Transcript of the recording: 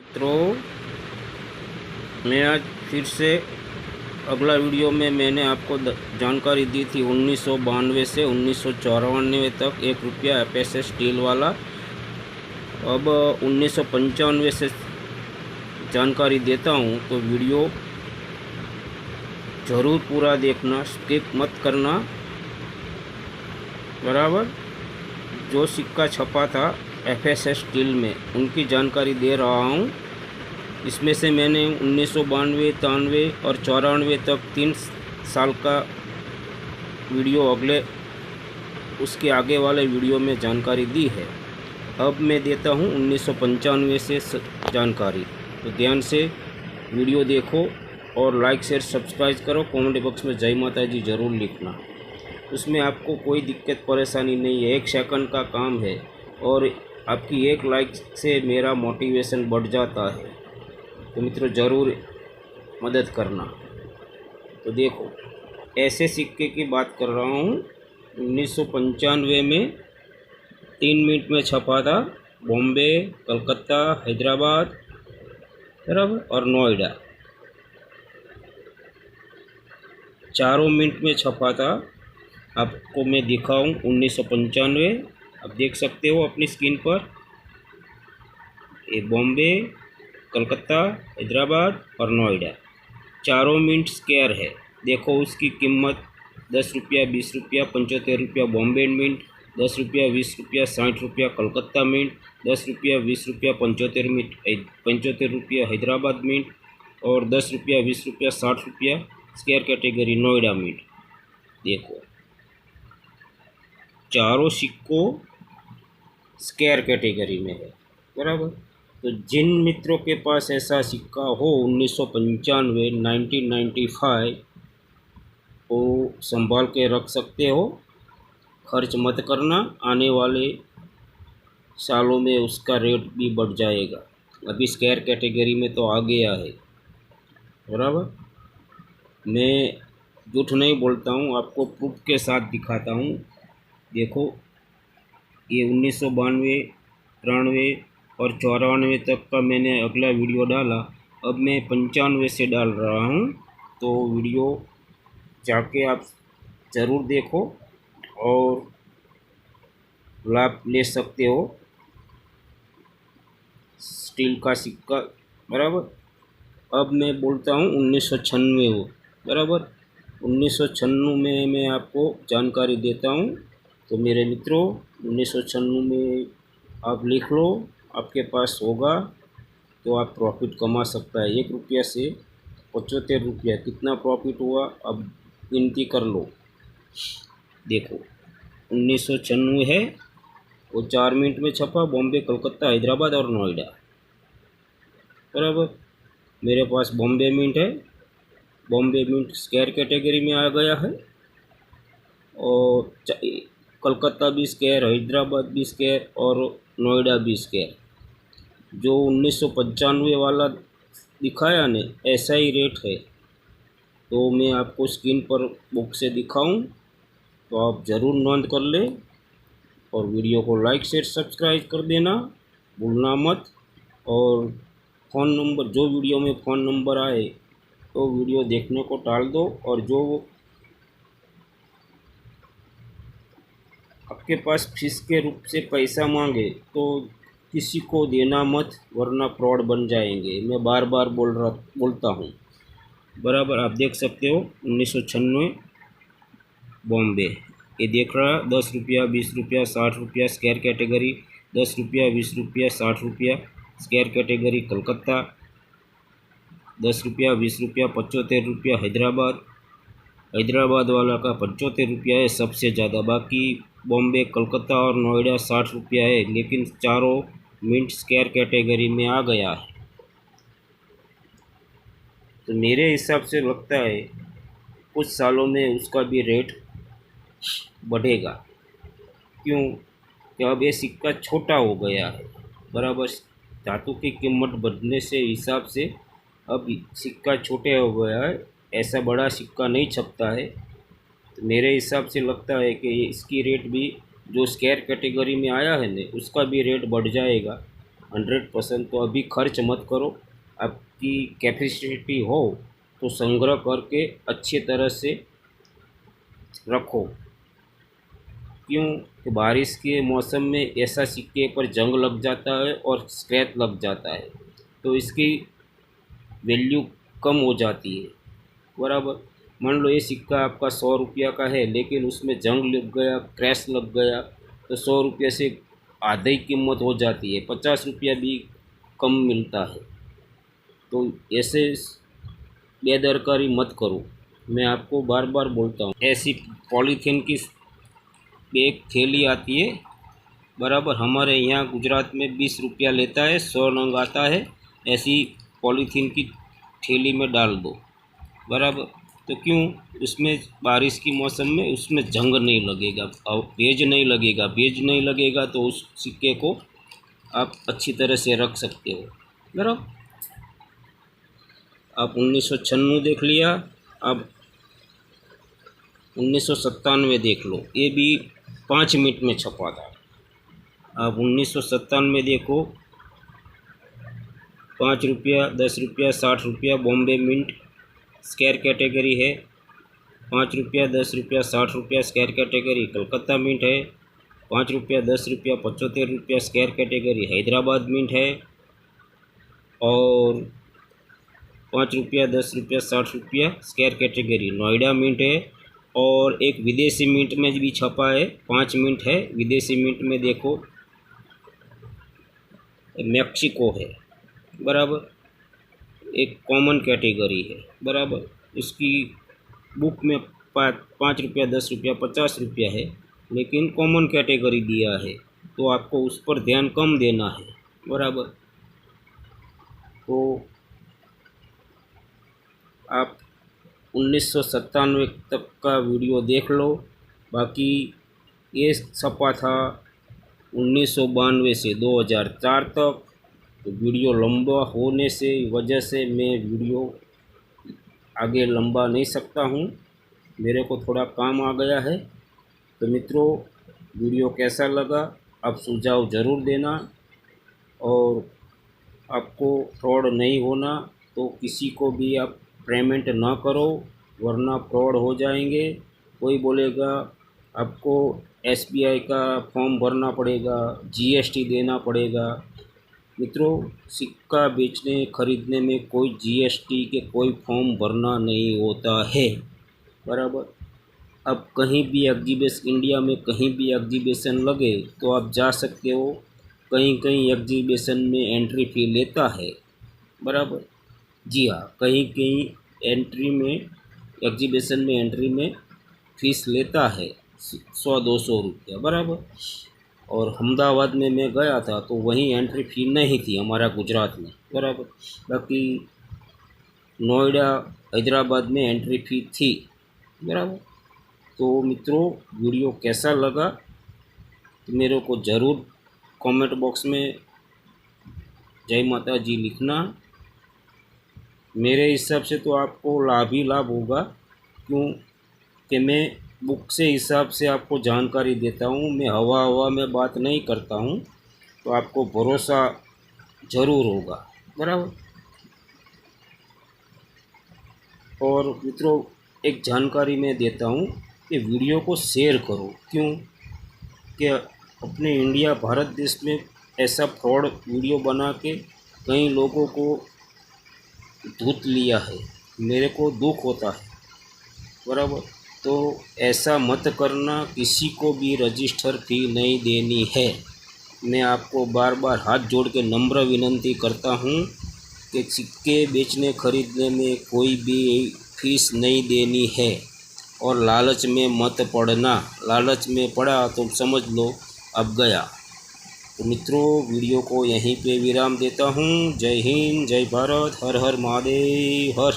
मित्रों, मैं आज फिर से अगला वीडियो में मैंने आपको जानकारी दी थी 1992 से 1994 तक 1 रुपया FSS स्टील वाला। अब 1995 से जानकारी देता हूँ, तो वीडियो ज़रूर पूरा देखना, स्किप मत करना। बराबर। जो सिक्का छपा था FSS स्टील में, उनकी जानकारी दे रहा हूँ। इसमें से मैंने 1992, 93 और 94 तक 3 साल का वीडियो अगले उसके आगे वाले वीडियो में जानकारी दी है। अब मैं देता हूँ 1995 से जानकारी। तो ध्यान से वीडियो देखो और लाइक शेयर सब्सक्राइब करो। कमेंट बॉक्स में जय माता जी ज़रूर लिखना। उसमें आपको कोई दिक्कत परेशानी नहीं है, 1 सेकंड का काम है और आपकी 1 लाइक से मेरा मोटिवेशन बढ़ जाता है। तो मित्रों, ज़रूर मदद करना। तो देखो, ऐसे सिक्के की बात कर रहा हूँ। 1995 में 3 मिनट में छपा था। बॉम्बे, कलकत्ता, हैदराबाद, बराबर, और नोएडा। 4 मिनट में छपा था। आपको मैं दिखाऊँ 1995। आप देख सकते हो अपनी स्क्रीन पर। ये बॉम्बे, कलकत्ता, हैदराबाद और नोएडा 4 मिनट स्क्वायर है। देखो उसकी कीमत 10 रुपया, 20 रुपया, 75 रुपया बॉम्बे मिंट, 10 रुपया, 20 रुपया, 60 रुपया कलकत्ता मिंट, 10 रुपया, 20 रुपया, 75 मिंट, 75 रुपया हैदराबाद मिंट और 10 रुपया, 20 रुपया, 60 रुपया स्क्वायर कैटेगरी नोएडा मिंट। देखो, चारों सिक्कों स्क्वायर कैटेगरी में है। बराबर। तो जिन मित्रों के पास ऐसा सिक्का हो 1995, 1995, वो संभाल के रख सकते हो। खर्च मत करना, आने वाले सालों में उसका रेट भी बढ़ जाएगा। अभी स्क्वायर कैटेगरी में तो आ गया है। बराबर। मैं झूठ नहीं बोलता हूँ, आपको प्रूफ के साथ दिखाता हूँ। देखो, ये 1992, 93 और 94 तक का मैंने अगला वीडियो डाला। अब मैं 95 से डाल रहा हूँ। तो वीडियो जाके आप ज़रूर देखो और लाभ ले सकते हो। स्टील का सिक्का। बराबर। अब मैं बोलता हूँ 1996 हो। बराबर। 1996 में मैं आपको जानकारी देता हूँ। तो मेरे मित्रों, 1996 में आप लिख लो, आपके पास होगा तो आप प्रॉफिट कमा सकता है। 1 रुपया से 75 रुपया कितना प्रॉफिट हुआ, अब गिनती कर लो। देखो, 1996 है, वो 4 मिनट में छपा। बॉम्बे, कलकत्ता, हैदराबाद और नोएडा। बराबर। मेरे पास बॉम्बे मिंट है। बॉम्बे मिंट स्क्वायर कैटेगरी में आ गया है और कलकत्ता भी स्क्वायर, हैदराबाद भी स्क्वायर और नोएडा भी स्क्वायर। जो 1995 वाला दिखाया ने, ऐसा ही रेट है। तो मैं आपको स्क्रीन पर बुक से दिखाऊं, तो आप ज़रूर नोंद कर ले और वीडियो को लाइक शेयर सब्सक्राइब कर देना, भूलना मत। और फ़ोन नंबर, जो वीडियो में फ़ोन नंबर आए तो वीडियो देखने को टाल दो। और जो आपके पास फीस के रूप से पैसा मांगे तो किसी को देना मत, वरना फ्रॉड बन जाएंगे। मैं बार बार बोलता हूँ। बराबर। आप देख सकते हो 1996 बॉम्बे, ये देख रहा, 10 रुपया, 20 रुपया, 60 रुपया स्क्वायर कैटेगरी, 10 रुपया, 20 रुपया, 60 रुपया स्क्वायर कैटेगरी कलकत्ता, 10 रुपया, 20 रुपया, 75 रुपया हैदराबाद। हैदराबाद वाला का 75 रुपया है सबसे ज़्यादा। बाकी बॉम्बे, कलकत्ता और नोएडा 60 रुपया है, लेकिन चारों मिंट स्क्वायर कैटेगरी में आ गया है। तो मेरे हिसाब से लगता है कुछ सालों में उसका भी रेट बढ़ेगा। क्यों? कि अब ये सिक्का छोटा हो गया है। बराबर। धातु की कीमत बढ़ने से हिसाब से अब सिक्का छोटे हो गया है। ऐसा बड़ा सिक्का नहीं छपता है। तो मेरे हिसाब से लगता है कि इसकी रेट भी, जो स्क्वायर कैटेगरी में आया है ना, उसका भी रेट बढ़ जाएगा। 100%। तो अभी खर्च मत करो, आपकी कैपेसिटी हो तो संग्रह करके अच्छी तरह से रखो। क्यों कि बारिश के मौसम में ऐसा सिक्के पर जंग लग जाता है और स्क्रैच लग जाता है, तो इसकी वैल्यू कम हो जाती है, बराबर। मान लो ये सिक्का आपका 100 रुपया का है, लेकिन उसमें जंग लग गया, क्रैश लग गया, तो 100 रुपये से आधी कीमत हो जाती है, 50 रुपया भी कम मिलता है। तो ऐसे बेदरकारी मत करो, मैं आपको बार बार बोलता हूँ। ऐसी पॉलीथीन की एक थैली आती है, बराबर, हमारे यहाँ गुजरात में 20 रुपया लेता है, 100 नंग आता है। ऐसी पॉलीथीन की थैली में डाल दो, बराबर। तो क्यों, उसमें बारिश की मौसम में उसमें जंग नहीं लगेगा और भेज नहीं लगेगा। भेज नहीं लगेगा तो उस सिक्के को आप अच्छी तरह से रख सकते हो, बराबर। आप 1996 देख लिया, अब 1997 देख लो, ये भी 5 मिनट में छपा था। आप 1997 देखो, 5 रुपया, 10 रुपया, 60 रुपया बॉम्बे मिंट स्क्वायर कैटेगरी है। 5 रुपया, 10 रुपया, 60 रुपया स्क्वायर कैटेगरी कलकत्ता मिंट है। 5 रुपया, 10 रुपया, 75 रुपया स्क्वायर कैटेगरी हैदराबाद मिंट है। और 5 रुपया, 10 रुपया, 60 रुपया स्क्वायर कैटेगरी नोएडा मिंट है। और एक विदेशी मिंट में भी छपा है, 5 मिनट है। विदेशी मिंट में देखो, मैक्सिको है, बराबर। एक कॉमन कैटेगरी है, बराबर। इसकी बुक में 5 रुपया, 10 रुपया, 50 रुपया है, लेकिन कॉमन कैटेगरी दिया है, तो आपको उस पर ध्यान कम देना है, बराबर। तो आप 1997 तक का वीडियो देख लो। बाकी ये छपा था 1992 से 2004 तक। तो वीडियो लंबा होने से वजह से मैं वीडियो आगे लंबा नहीं सकता हूँ, मेरे को थोड़ा काम आ गया है। तो मित्रों, वीडियो कैसा लगा आप सुझाव ज़रूर देना। और आपको फ्रॉड नहीं होना तो किसी को भी आप पेमेंट ना करो, वरना फ्रॉड हो जाएंगे। कोई बोलेगा आपको SBI का फॉर्म भरना पड़ेगा, GST देना पड़ेगा। मित्रों, सिक्का बेचने खरीदने में कोई GST के कोई फॉर्म भरना नहीं होता है, बराबर। अब कहीं भी एग्जीबिशन, इंडिया में कहीं भी एग्जीबिशन लगे तो आप जा सकते हो। कहीं कहीं एग्जीबिशन में एंट्री फ़ी लेता है, बराबर। जी हाँ, कहीं कहीं एग्जीबिशन में एंट्री में फ़ीस लेता है 100-200 रुपया, बराबर। और अहमदाबाद में मैं गया था तो वहीं एंट्री फ़ी नहीं थी, हमारा गुजरात में, बराबर। बाकी नोएडा, हैदराबाद में एंट्री फ़ी थी, बराबर। तो मित्रों, वीडियो कैसा लगा तो मेरे को ज़रूर कमेंट बॉक्स में जय माता जी लिखना। मेरे हिसाब से तो आपको लाभ ही लाभ होगा, क्यों कि मैं बुक से हिसाब से आपको जानकारी देता हूँ। मैं हवा में बात नहीं करता हूँ, तो आपको भरोसा ज़रूर होगा, बराबर। और मित्रों, एक जानकारी मैं देता हूँ कि वीडियो को शेयर करो। क्यों कि अपने इंडिया भारत देश में ऐसा फ्रॉड वीडियो बना के कई लोगों को धूत लिया है, मेरे को दुख होता है, बराबर। तो ऐसा मत करना, किसी को भी रजिस्टर फ़ी नहीं देनी है। मैं आपको बार बार हाथ जोड़ के नम्र विनती करता हूँ कि सिक्के बेचने खरीदने में कोई भी फीस नहीं देनी है। और लालच में मत पड़ना, लालच में पड़ा तो समझ लो अब गया। तो मित्रों, वीडियो को यहीं पे विराम देता हूँ। जय हिंद, जय भारत, हर हर महादेव, हर।